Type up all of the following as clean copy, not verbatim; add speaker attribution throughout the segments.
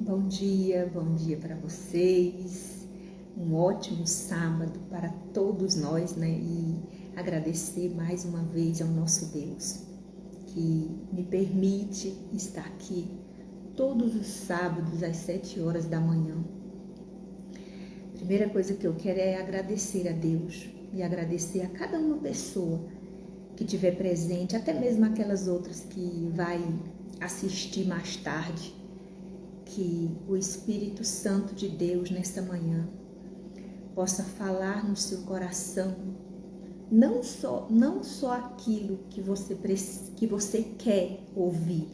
Speaker 1: Bom dia para vocês. Um ótimo sábado para todos nós, né? E agradecer mais uma vez ao nosso Deus que me permite estar aqui todos os sábados às 7 horas da manhã. Primeira coisa que eu quero é agradecer a Deus e agradecer a cada uma pessoa que estiver presente, até mesmo aquelas outras que vai assistir mais tarde. Que o Espírito Santo de Deus nesta manhã possa falar no seu coração não só aquilo que você quer ouvir,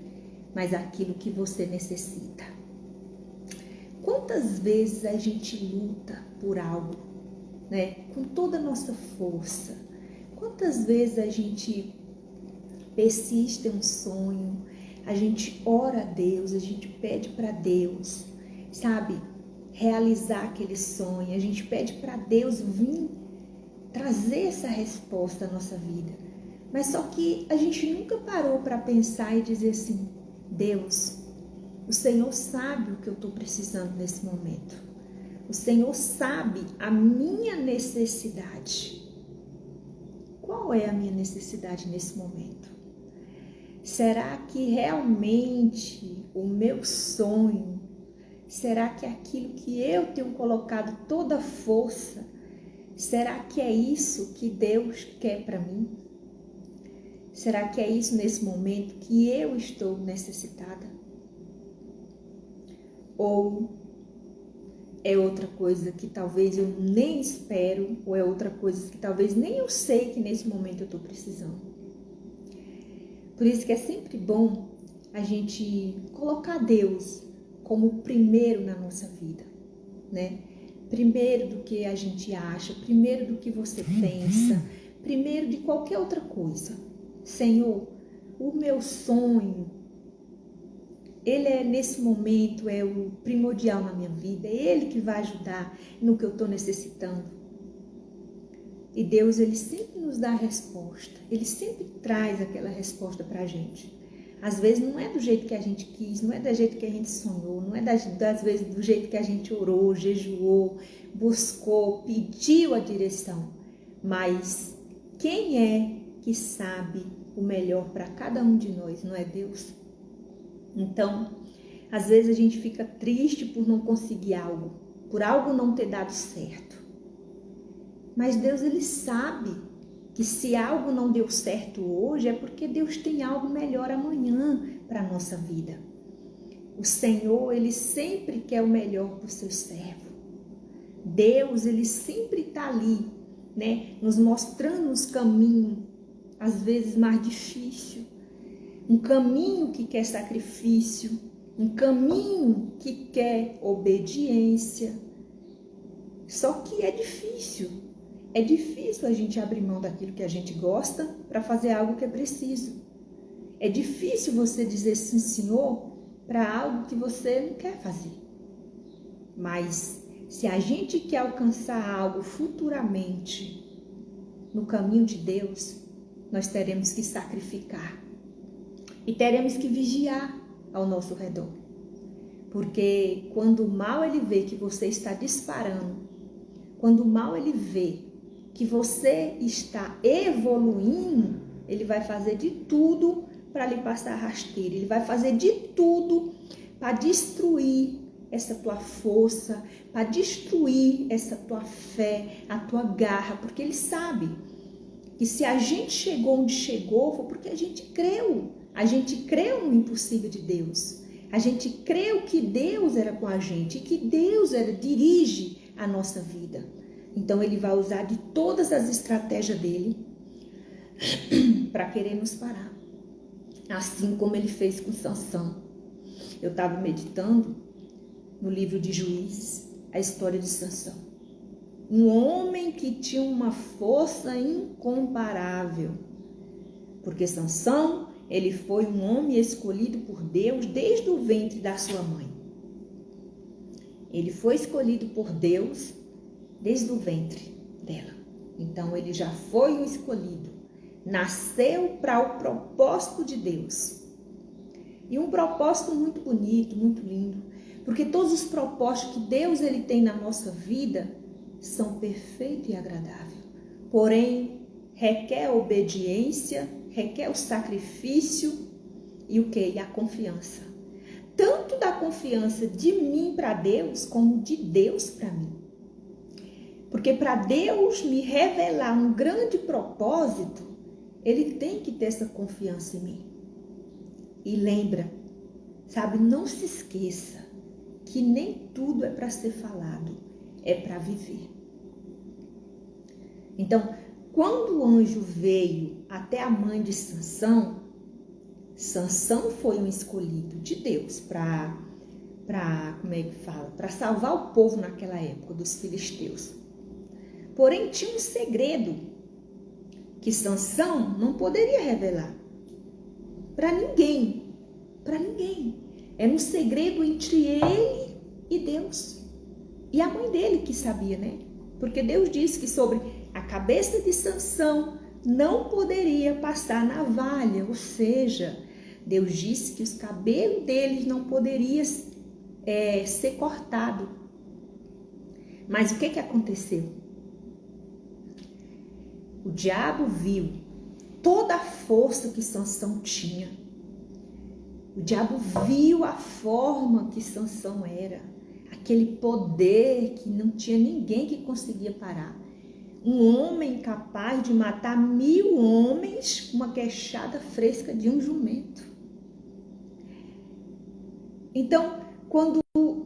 Speaker 1: mas aquilo que você necessita. Quantas vezes a gente luta por algo, né? Com toda a nossa força. Quantas vezes a gente persiste em um sonho, a gente ora a Deus, a gente pede para Deus, sabe, realizar aquele sonho, a gente pede para Deus vir trazer essa resposta à nossa vida. Mas só que a gente nunca parou para pensar e dizer assim: Deus, o Senhor sabe o que eu estou precisando nesse momento. O Senhor sabe a minha necessidade. Qual é a minha necessidade nesse momento? Será que realmente o meu sonho, será que aquilo que eu tenho colocado toda a força, será que é isso que Deus quer para mim? Será que é isso nesse momento que eu estou necessitada? Ou é outra coisa que talvez eu nem espero, ou é outra coisa que talvez nem eu sei que nesse momento eu estou precisando? Por isso que é sempre bom a gente colocar Deus como primeiro na nossa vida, né? Primeiro do que a gente acha, primeiro do que você pensa, primeiro de qualquer outra coisa. Senhor, o meu sonho, ele é nesse momento, é o primordial na minha vida, é Ele que vai ajudar no que eu estou necessitando. E Deus, Ele sempre nos dá a resposta, Ele sempre traz aquela resposta para a gente. Às vezes não é do jeito que a gente quis, não é do jeito que a gente sonhou, não é às vezes do jeito que a gente orou, jejuou, buscou, pediu a direção. Mas quem é que sabe o melhor para cada um de nós, não é Deus? Então, às vezes a gente fica triste por não conseguir algo, por algo não ter dado certo. Mas Deus, Ele sabe que se algo não deu certo hoje, é porque Deus tem algo melhor amanhã para a nossa vida. O Senhor, Ele sempre quer o melhor para o seu servo. Deus, Ele sempre está ali, né, nos mostrando os caminhos, às vezes mais difícil. Um caminho que quer sacrifício, um caminho que quer obediência. Só que é difícil. É difícil a gente abrir mão daquilo que a gente gosta para fazer algo que é preciso. É difícil você dizer sim, Senhor, para algo que você não quer fazer. Mas se a gente quer alcançar algo futuramente no caminho de Deus, nós teremos que sacrificar. E teremos que vigiar ao nosso redor. Porque quando o mal ele vê que você está disparando, quando o mal ele vê que você está evoluindo, ele vai fazer de tudo para lhe passar rasteira. Ele vai fazer de tudo para destruir essa tua força, para destruir essa tua fé, a tua garra, porque ele sabe que se a gente chegou onde chegou, foi porque a gente creu. A gente creu no impossível de Deus. A gente creu que Deus era com a gente e que Deus dirige a nossa vida. Então ele vai usar de todas as estratégias dele para querer nos parar. Assim como ele fez com Sansão. Eu estava meditando no livro de Juízes, a história de Sansão. Um homem que tinha uma força incomparável. Porque Sansão, ele foi um homem escolhido por Deus desde o ventre da sua mãe. Ele foi escolhido por Deus desde o ventre dela. Então ele já foi um escolhido. Nasceu para o propósito de Deus. E um propósito muito bonito, muito lindo. Porque todos os propósitos que Deus ele tem na nossa vida são perfeitos e agradáveis. Porém, requer obediência, requer o sacrifício e o quê? E a confiança. Tanto da confiança de mim para Deus, como de Deus para mim. Porque para Deus me revelar um grande propósito, Ele tem que ter essa confiança em mim. E lembra, sabe, não se esqueça que nem tudo é para ser falado, é para viver. Então, quando o anjo veio até a mãe de Sansão, Sansão foi um escolhido de Deus para salvar o povo naquela época dos filisteus. Porém, tinha um segredo que Sansão não poderia revelar para ninguém. Era um segredo entre ele e Deus. E a mãe dele que sabia, né? Porque Deus disse que sobre a cabeça de Sansão não poderia passar navalha, ou seja, Deus disse que os cabelos deles não poderiam ser cortados. Mas o que aconteceu? O diabo viu toda a força que Sansão tinha. O diabo viu a forma que Sansão era. Aquele poder que não tinha ninguém que conseguia parar. Um homem capaz de matar 1000 homens com uma queixada fresca de um jumento. Então, quando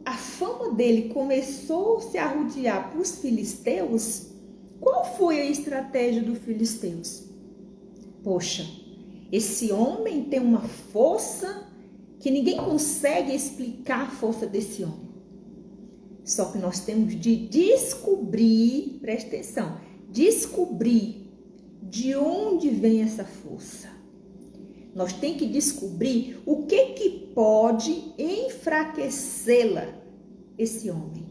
Speaker 1: a fama dele começou a se arrodear para os filisteus, qual foi a estratégia dos filisteus? Poxa, esse homem tem uma força que ninguém consegue explicar a força desse homem. Só que nós temos de descobrir, presta atenção, descobrir de onde vem essa força. Nós temos que descobrir o que pode enfraquecê-la, esse homem.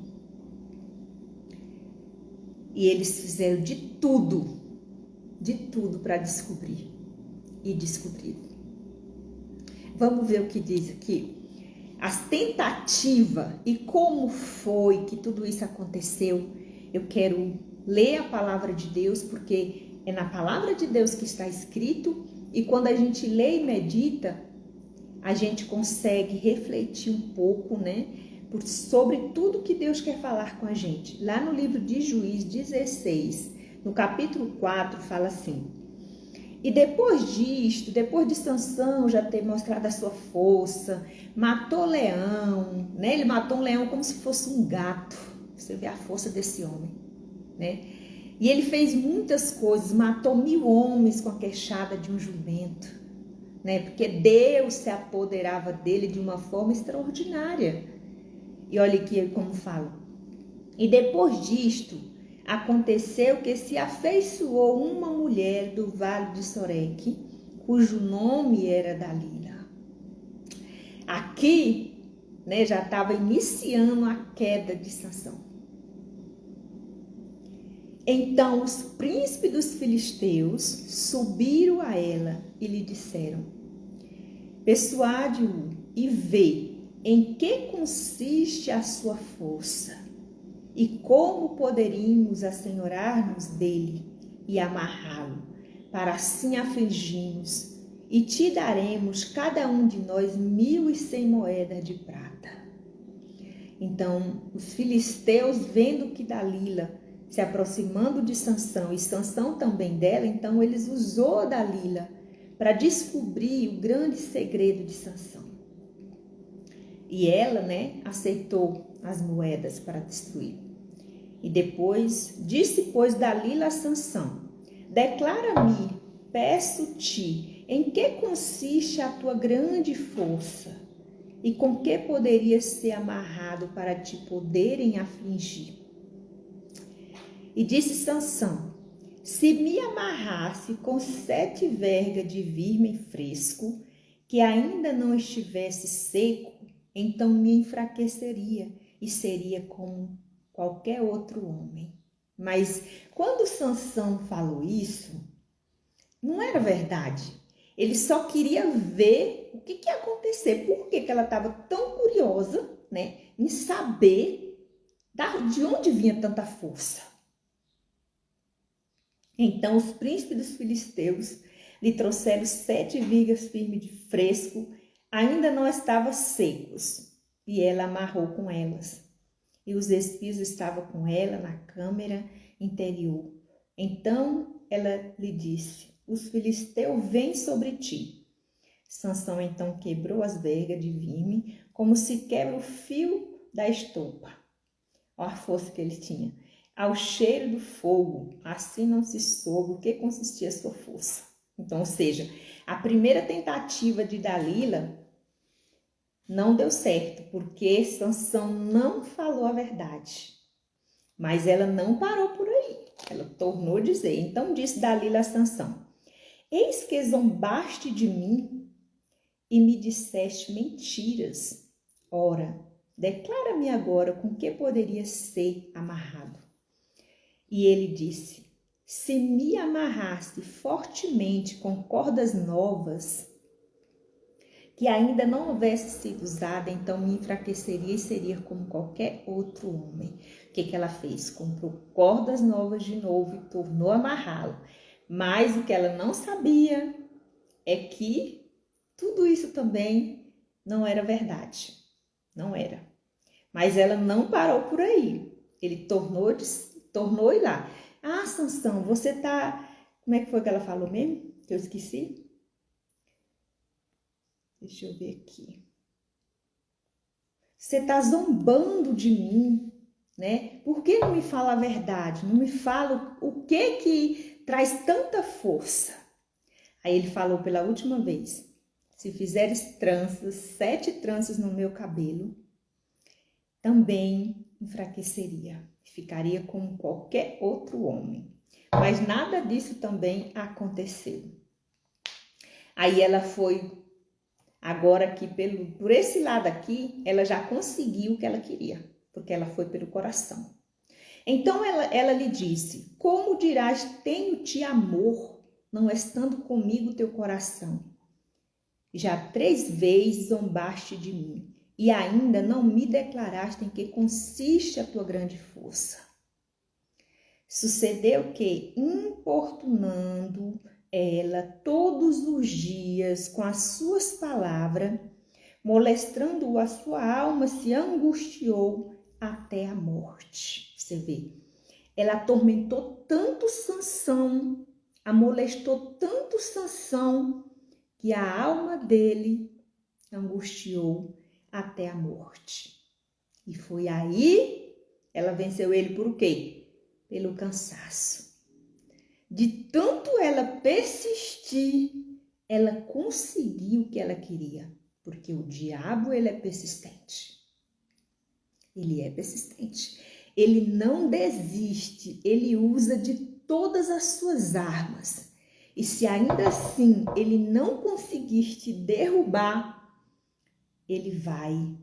Speaker 1: E eles fizeram de tudo para descobrir. E descobriram. Vamos ver o que diz aqui. As tentativas e como foi que tudo isso aconteceu. Eu quero ler a palavra de Deus, porque é na palavra de Deus que está escrito. E quando a gente lê e medita, a gente consegue refletir um pouco, né? Sobre tudo que Deus quer falar com a gente. Lá no livro de Juízes 16, no capítulo 4, fala assim: e depois disto, depois de Sansão já ter mostrado a sua força, matou leão, né? Ele matou um leão como se fosse um gato. Você vê a força desse homem, né? E ele fez muitas coisas, matou 1000 homens com a queixada de um jumento, né? Porque Deus se apoderava dele de uma forma extraordinária. E olha aqui como fala. E depois disto, aconteceu que se afeiçoou uma mulher do vale de Soreque, cujo nome era Dalila. Aqui, né, já estava iniciando a queda de Sansão. Então os príncipes dos filisteus subiram a ela e lhe disseram: persuade-o e vê em que consiste a sua força, e como poderíamos assenhorar-nos dele e amarrá-lo, para assim afligir-nos, e te daremos cada um de nós 1.100 moedas de prata. Então os filisteus, vendo que Dalila se aproximando de Sansão e Sansão também dela, então eles usou Dalila para descobrir o grande segredo de Sansão. E ela, né, aceitou as moedas para destruir. E depois, disse, pois, Dalila a Sansão: declara-me, peço-te, em que consiste a tua grande força, e com que poderias ser amarrado para te poderem afligir? E disse Sansão: se me amarrasse com 7 vergas de virgem fresco, que ainda não estivesse seco, então me enfraqueceria e seria como qualquer outro homem. Mas quando Sansão falou isso, não era verdade. Ele só queria ver o que ia acontecer. Por que ela estava tão curiosa, né, em saber de onde vinha tanta força. Então os príncipes dos filisteus lhe trouxeram 7 vigas firmes de fresco, ainda não estavam secos, e ela amarrou com elas. E os espias estavam com ela na câmara interior. Então ela lhe disse: os filisteus vêm sobre ti. Sansão então quebrou as vergas de vime, como se quebra o fio da estopa. Olha a força que ele tinha. Ao cheiro do fogo, assim não se soube o que consistia a sua força. Então, ou seja, a primeira tentativa de Dalila não deu certo, porque Sansão não falou a verdade. Mas ela não parou por aí. Ela tornou a dizer. Então disse Dalila a Sansão: eis que zombaste de mim e me disseste mentiras. Ora, declara-me agora com que poderia ser amarrado. E ele disse: se me amarrasse fortemente com cordas novas, que ainda não houvesse sido usada, então me enfraqueceria e seria como qualquer outro homem. O que ela fez? Comprou cordas novas de novo e tornou a amarrá-lo. Mas o que ela não sabia é que tudo isso também não era verdade. Não era. Mas ela não parou por aí. Ele tornou ir lá. Ah, Sansão, você tá... Como é que foi que ela falou mesmo? Que eu esqueci. Deixa eu ver aqui. Você tá zombando de mim, né? Por que não me fala a verdade? Não me fala o que traz tanta força? Aí ele falou pela última vez: se fizeres tranças, 7 tranças no meu cabelo, também enfraqueceria, ficaria como qualquer outro homem. Mas nada disso também aconteceu. Aí ela foi, agora aqui, por esse lado aqui, ela já conseguiu o que ela queria, porque ela foi pelo coração. Então ela lhe disse: como dirás, tenho-te amor, não estando comigo teu coração? Já 3 vezes zombaste de mim, e ainda não me declaraste em que consiste a tua grande força. Sucedeu que, importunando ela todos os dias com as suas palavras, molestando a sua alma, se angustiou até a morte. Você vê, ela atormentou tanto Sansão, amolestou tanto Sansão, que a alma dele angustiou até a morte. E foi aí, ela venceu ele por quê? Pelo cansaço. De tanto ela persistir, ela conseguiu o que ela queria. Porque o diabo, ele é persistente. Ele é persistente. Ele não desiste, ele usa de todas as suas armas. E se ainda assim ele não conseguir te derrubar, ele vai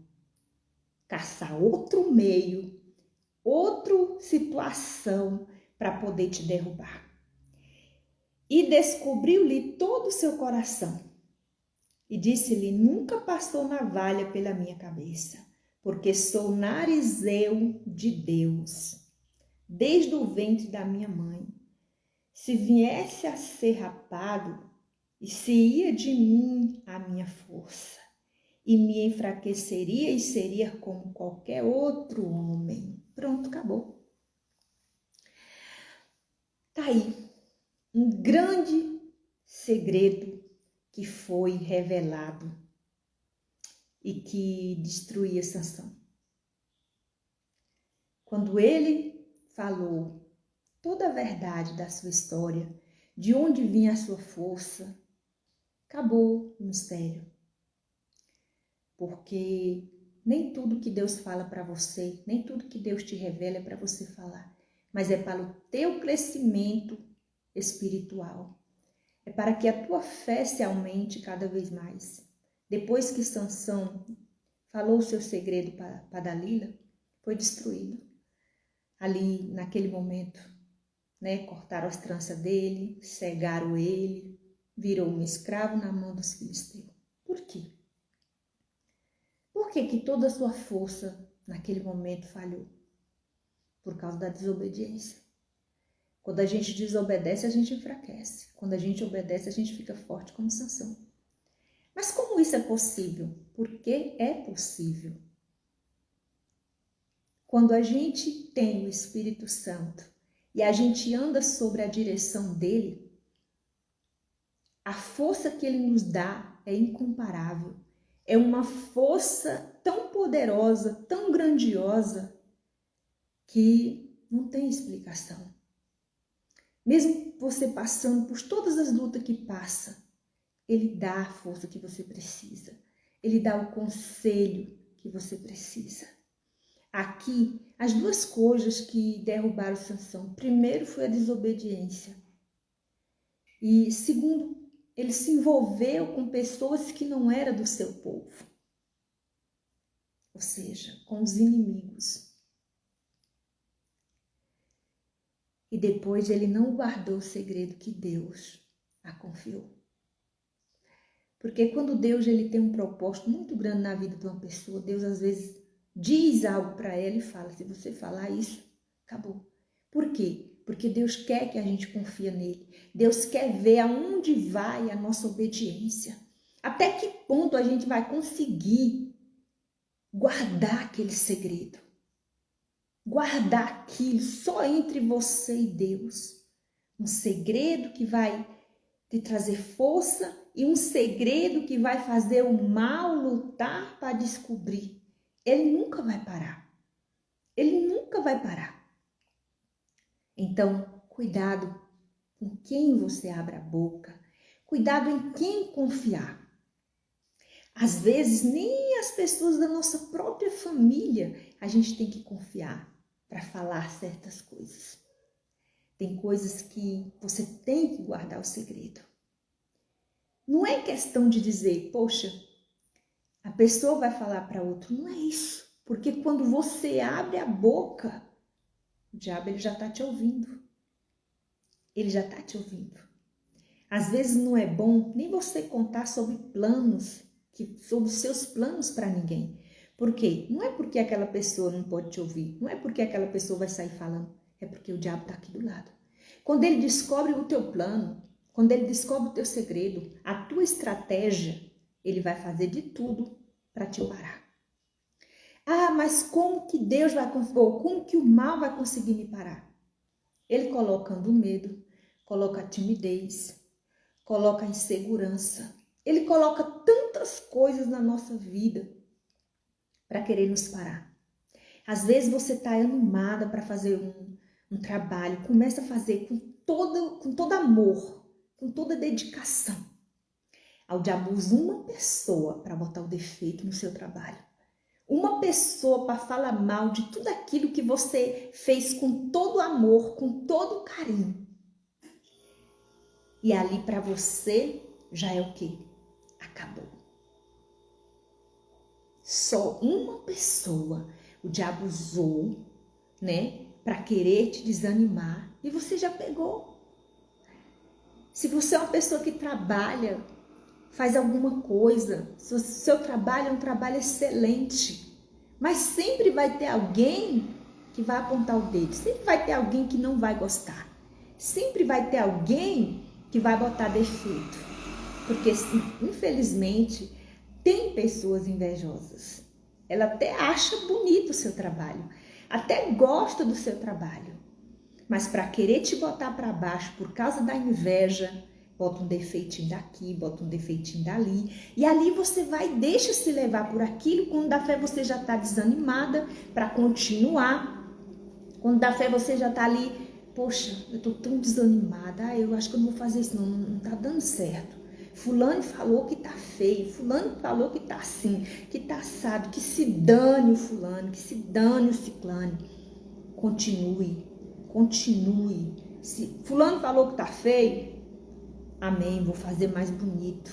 Speaker 1: caçar outro meio, outra situação para poder te derrubar. E descobriu-lhe todo o seu coração. E disse-lhe: nunca passou navalha pela minha cabeça, porque sou narizeu de Deus, desde o ventre da minha mãe. Se viesse a ser rapado, e se ia de mim a minha força, e me enfraqueceria e seria como qualquer outro homem. Pronto, acabou. Tá aí um grande segredo que foi revelado e que destruía Sansão. Quando ele falou toda a verdade da sua história, de onde vinha a sua força, acabou o mistério. Porque nem tudo que Deus fala para você, nem tudo que Deus te revela é para você falar, mas é para o teu crescimento espiritual. É para que a tua fé se aumente cada vez mais. Depois que Sansão falou o seu segredo para Dalila, foi destruído. Ali, naquele momento, né, cortaram as tranças dele, cegaram ele, virou um escravo na mão dos filisteus. Por quê? Por Por que toda a sua força naquele momento falhou? Por causa da desobediência. Quando a gente desobedece, a gente enfraquece. Quando a gente obedece, a gente fica forte como Sansão. Mas como isso é possível? Porque é possível. Quando a gente tem o Espírito Santo e a gente anda sobre a direção dele, a força que ele nos dá é incomparável. É uma força tão poderosa, tão grandiosa, que não tem explicação. Mesmo você passando por todas as lutas que passa, ele dá a força que você precisa. Ele dá o conselho que você precisa. Aqui, as duas coisas que derrubaram Sansão. Primeiro foi a desobediência. E segundo, ele se envolveu com pessoas que não eram do seu povo. Ou seja, com os inimigos. E depois ele não guardou o segredo que Deus a confiou. Porque quando Deus ele tem um propósito muito grande na vida de uma pessoa, Deus às vezes diz algo para ela e fala, se você falar isso, acabou. Por quê? Porque Deus quer que a gente confie nele. Deus quer ver aonde vai a nossa obediência. Até que ponto a gente vai conseguir guardar aquele segredo. Guardar aquilo só entre você e Deus. Um segredo que vai te trazer força e um segredo que vai fazer o mal lutar para descobrir. Ele nunca vai parar. Ele nunca vai parar. Então, cuidado com quem você abre a boca. Cuidado em quem confiar. Às vezes, nem as pessoas da nossa própria família a gente tem que confiar para falar certas coisas. Tem coisas que você tem que guardar o segredo. Não é questão de dizer, poxa, a pessoa vai falar para outro. Não é isso. Porque quando você abre a boca, o diabo ele já está te ouvindo. Ele já está te ouvindo. Às vezes não é bom nem você contar sobre planos, sobre os seus planos para ninguém. Por quê? Não é porque aquela pessoa não pode te ouvir. Não é porque aquela pessoa vai sair falando. É porque o diabo está aqui do lado. Quando ele descobre o teu plano, quando ele descobre o teu segredo, a tua estratégia, ele vai fazer de tudo para te parar. Ah, mas como que Deus vai conseguir, ou como que o mal vai conseguir me parar? Ele colocando o medo, coloca a timidez, coloca a insegurança. Ele coloca tantas coisas na nossa vida para querer nos parar. Às vezes você está animada para fazer um trabalho, começa a fazer com todo amor, com toda dedicação. O diabo usa uma pessoa para botar o defeito no seu trabalho. Uma pessoa para falar mal de tudo aquilo que você fez com todo amor, com todo carinho. E ali para você já é o quê? Acabou. Só uma pessoa o diabo usou, né, para querer te desanimar e você já pegou. Se você é uma pessoa que trabalha, faz alguma coisa, seu trabalho é um trabalho excelente, mas sempre vai ter alguém que vai apontar o dedo, sempre vai ter alguém que não vai gostar, sempre vai ter alguém que vai botar defeito, porque infelizmente tem pessoas invejosas. Ela até acha bonito o seu trabalho, até gosta do seu trabalho, mas para querer te botar para baixo por causa da inveja, bota um defeitinho daqui, bota um defeitinho dali, e ali você vai, deixa se levar por aquilo. Quando dá fé você já está desanimada para continuar. Quando dá fé você já está ali, poxa, eu estou tão desanimada, eu acho que eu não vou fazer isso, não está dando certo. Fulano falou que tá feio, fulano falou que tá assim, que tá assado, que se dane o fulano, que se dane o ciclano. Continue. Se fulano falou que tá feio, amém, vou fazer mais bonito.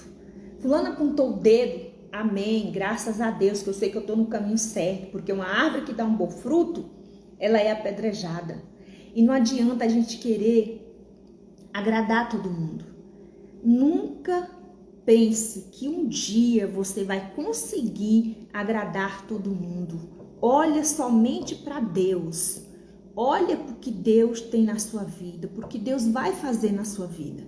Speaker 1: Fulano apontou o dedo, amém, graças a Deus, que eu sei que eu tô no caminho certo, porque uma árvore que dá um bom fruto, ela é apedrejada. E não adianta a gente querer agradar todo mundo. Nunca pense que um dia você vai conseguir agradar todo mundo. Olha somente para Deus. Olha para o que Deus tem na sua vida, porque Deus vai fazer na sua vida.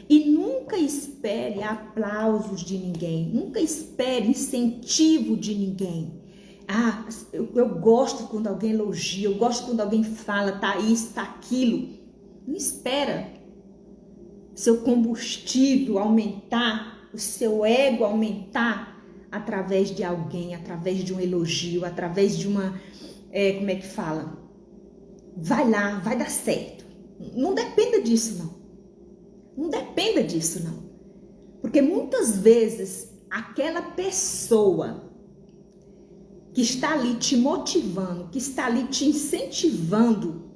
Speaker 1: E nunca espere aplausos de ninguém, nunca espere incentivo de ninguém. Ah, eu gosto quando alguém elogia, eu gosto quando alguém fala, tá isso, tá aquilo. Não espera seu combustível aumentar, o seu ego aumentar através de alguém, através de um elogio, através de uma, como é que fala? Vai lá, vai dar certo. Não dependa disso, não. Não dependa disso, não. Porque muitas vezes aquela pessoa que está ali te motivando, que está ali te incentivando,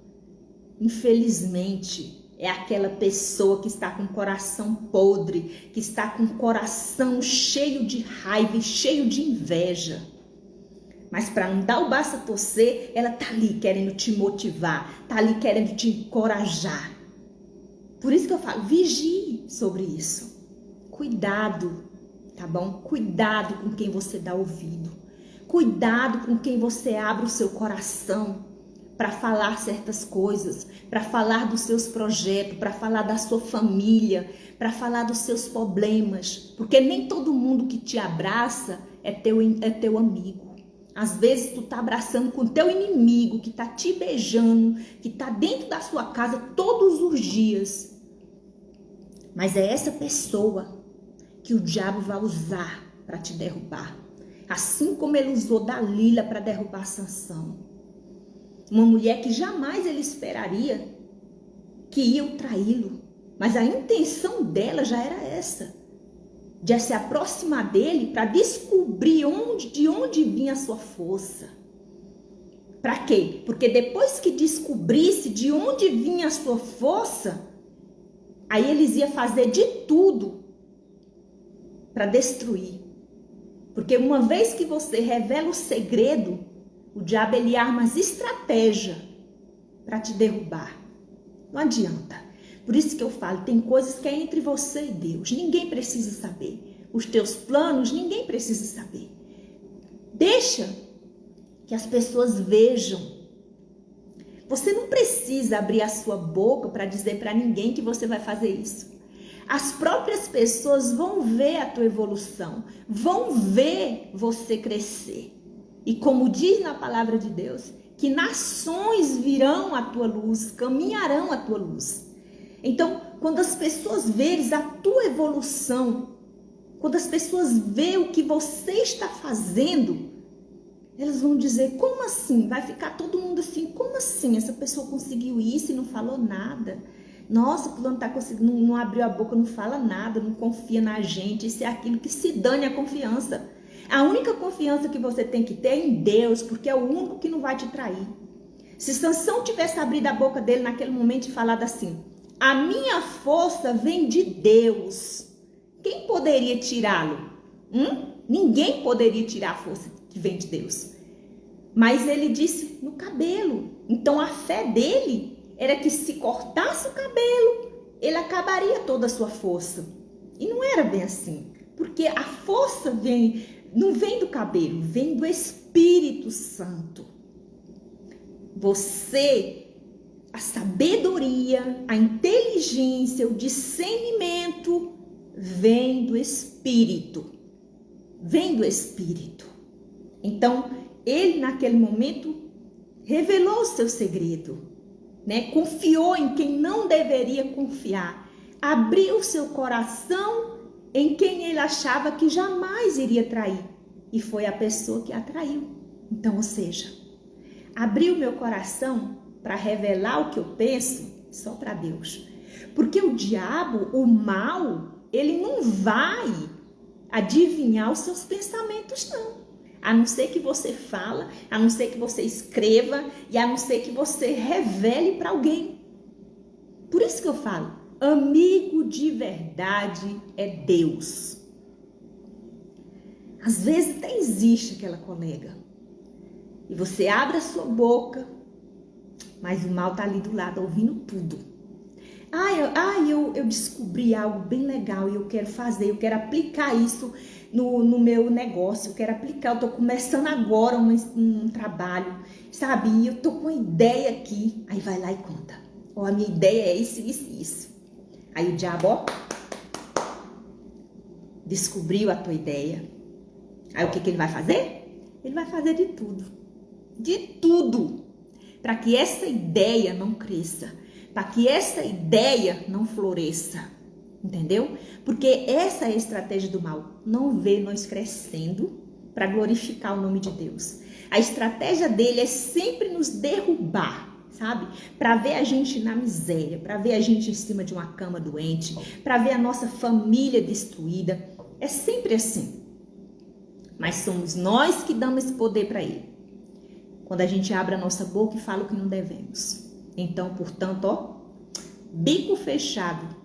Speaker 1: infelizmente, é aquela pessoa que está com o coração podre, que está com o coração cheio de raiva e cheio de inveja. Mas para não dar o braço a torcer, ela tá ali querendo te motivar, tá ali querendo te encorajar. Por isso que eu falo, vigie sobre isso. Cuidado, tá bom? Cuidado com quem você dá ouvido. Cuidado com quem você abre o seu coração para falar certas coisas, para falar dos seus projetos, para falar da sua família, para falar dos seus problemas. Porque nem todo mundo que te abraça é teu amigo. Às vezes tu tá abraçando com teu inimigo, que tá te beijando, que tá dentro da sua casa todos os dias. Mas é essa pessoa que o diabo vai usar para te derrubar. Assim como ele usou Dalila para derrubar Sansão. Uma mulher que jamais ele esperaria que ia traí-lo. Mas a intenção dela já era essa. De se aproximar dele para descobrir de onde vinha a sua força. Para quê? Porque depois que descobrisse de onde vinha a sua força, aí eles iam fazer de tudo para destruir. Porque uma vez que você revela o segredo, o diabo ele arma as estratégias para te derrubar. Não adianta. Por isso que eu falo, tem coisas que é entre você e Deus. Ninguém precisa saber. Os teus planos, ninguém precisa saber. Deixa que as pessoas vejam. Você não precisa abrir a sua boca para dizer para ninguém que você vai fazer isso. As próprias pessoas vão ver a tua evolução, vão ver você crescer. E como diz na palavra de Deus, que nações virão à tua luz, caminharão à tua luz. Então, quando as pessoas verem a tua evolução, quando as pessoas verem o que você está fazendo, elas vão dizer, como assim? Vai ficar todo mundo assim, como assim? Essa pessoa conseguiu isso e não falou nada. Nossa, o fulano tá conseguindo, não abriu a boca, não fala nada, não confia na gente, isso é aquilo, que se dane a confiança. A única confiança que você tem que ter é em Deus, porque é o único que não vai te trair. Se Sansão tivesse abrido a boca dele naquele momento e falado assim, a minha força vem de Deus. Quem poderia tirá-lo? Ninguém poderia tirar a força que vem de Deus. Mas ele disse no cabelo. Então a fé dele era que se cortasse o cabelo, ele acabaria toda a sua força. E não era bem assim. Porque a força não vem do cabelo, vem do Espírito Santo. A sabedoria, a inteligência, o discernimento vem do Espírito. Vem do Espírito. Então, ele naquele momento revelou o seu segredo, né? Confiou em quem não deveria confiar. Abriu o seu coração em quem ele achava que jamais iria trair. E foi a pessoa que a traiu. Então, ou seja, abriu meu coração para revelar o que eu penso só para Deus. Porque o diabo, o mal, ele não vai adivinhar os seus pensamentos, não. A não ser que você fala, a não ser que você escreva e a não ser que você revele para alguém. Por isso que eu falo, amigo de verdade é Deus. Às vezes até existe aquela colega. E você abre a sua boca, mas o mal está ali do lado ouvindo tudo. Eu descobri algo bem legal e eu quero fazer, eu quero aplicar isso no meu negócio, eu quero aplicar, eu tô começando agora um trabalho, sabe? E eu tô com uma ideia aqui. Aí vai lá e conta. Ó, a minha ideia é isso, isso, isso. Aí o diabo, ó, descobriu a tua ideia. Aí o que ele vai fazer? Ele vai fazer de tudo, para que essa ideia não cresça, para que essa ideia não floresça, entendeu? Porque essa é a estratégia do mal, não ver nós crescendo para glorificar o nome de Deus. A estratégia dele é sempre nos derrubar, sabe? Para ver a gente na miséria, para ver a gente em cima de uma cama doente, para ver a nossa família destruída. É sempre assim. Mas somos nós que damos esse poder para ele. Quando a gente abre a nossa boca e fala o que não devemos. Então, portanto, ó, bico fechado.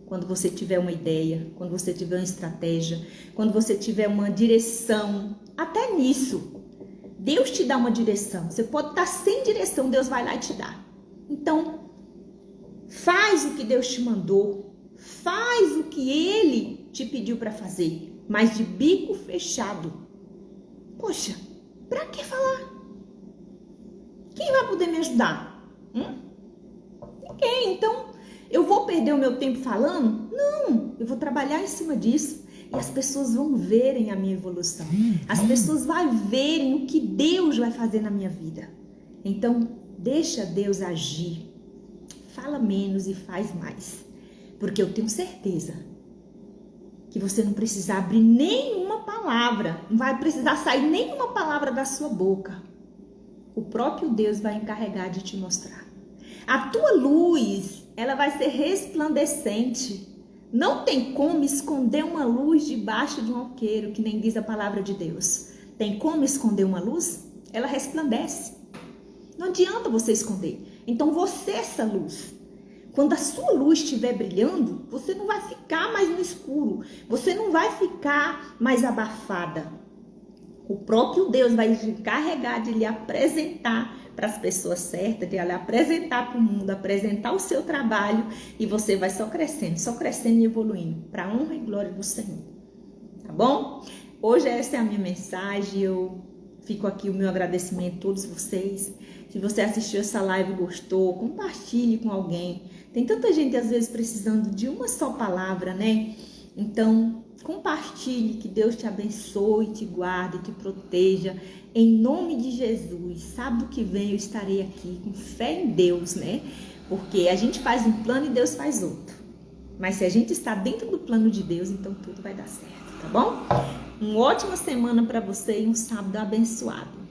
Speaker 1: Quando você tiver uma ideia, quando você tiver uma estratégia, quando você tiver uma direção, até nisso, Deus te dá uma direção. Você pode estar sem direção, Deus vai lá e te dá. Então, faz o que Deus te mandou, faz o que Ele te pediu para fazer, mas de bico fechado. Poxa, para que falar? Quem vai poder me ajudar? Ninguém. Então, eu vou perder o meu tempo falando? Não, eu vou trabalhar em cima disso. E as pessoas vão verem a minha evolução. As pessoas vão verem o que Deus vai fazer na minha vida. Então, deixa Deus agir. Fala menos e faz mais. Porque eu tenho certeza que você não precisa abrir nenhuma palavra. Não vai precisar sair nenhuma palavra da sua boca. O próprio Deus vai encarregar de te mostrar. A tua luz, ela vai ser resplandecente. Não tem como esconder uma luz debaixo de um alqueiro, que nem diz a palavra de Deus. Tem como esconder uma luz? Ela resplandece. Não adianta você esconder. Então você é essa luz. Quando a sua luz estiver brilhando, você não vai ficar mais no escuro. Você não vai ficar mais abafada. O próprio Deus vai te encarregar de lhe apresentar para as pessoas certas, de lhe apresentar para o mundo, apresentar o seu trabalho, e você vai só crescendo e evoluindo, para a honra e glória do Senhor. Tá bom? Hoje essa é a minha mensagem, eu fico aqui o meu agradecimento a todos vocês. Se você assistiu essa live e gostou, compartilhe com alguém. Tem tanta gente às vezes precisando de uma só palavra, né? Então, compartilhe, que Deus te abençoe, te guarde, te proteja, em nome de Jesus. Sábado que vem eu estarei aqui com fé em Deus, né? Porque a gente faz um plano e Deus faz outro. Mas se a gente está dentro do plano de Deus, então tudo vai dar certo, tá bom? Uma ótima semana para você e um sábado abençoado.